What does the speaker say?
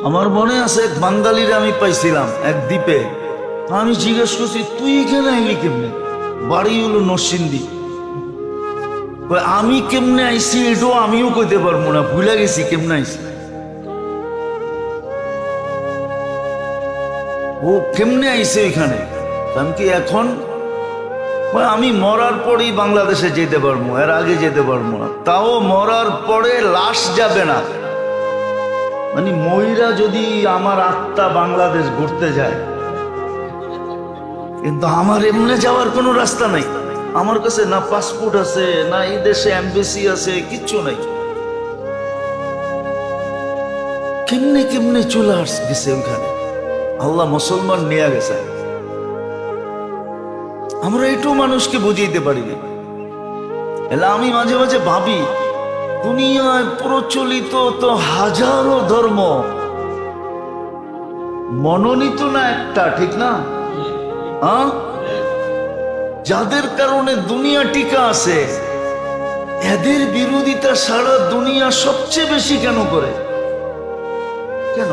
আমার মনে আছে এক বাঙালির আমি পাইছিলাম এক দ্বীপে। আমি জিজ্ঞেস করছি, তুই এখানে আইলি কেমনে? বাড়ি হলো নরসিংদী। আমি কেমনে আইছি এটাও আমিও কইতে পারবো না, ভুলে গেছি কেমনে আইছি। ও কেমনে আইছে ওইখানে? আমি কি এখন আমি মরার পরেই বাংলাদেশে যেতে পারবো, এর আগে যেতে পারবো না। তাও মরার পরে লাশ যাবে না, মানে ময়রা যদি আমার আত্মা বাংলাদেশ ঘুরতে যায়, কিন্তু আমার এমনি যাওয়ার কোনো রাস্তা নাই। আমার কাছে না পাসপোর্ট আছে, না এই দেশে এমবেসি আছে, কিচ্ছু নাই। কেমনে কেমনে চলে গেছে ওইখানে, আল্লাহ মুসলমান নিয়ে গেছে। আমরা এটাও মানুষকে বুঝাইতে পারি না। এলা আমি মাঝে মাঝে ভাবি, দুনিয়ায় প্রচলিত তো হাজারো ধর্ম, মনোনীত না একটা, ঠিক না? হ্যাঁ, যাদের কারণে দুনিয়া টিকা আছে, এদের বিরোধিতা সারা দুনিয়া সবচেয়ে বেশি কেন করে? কেন?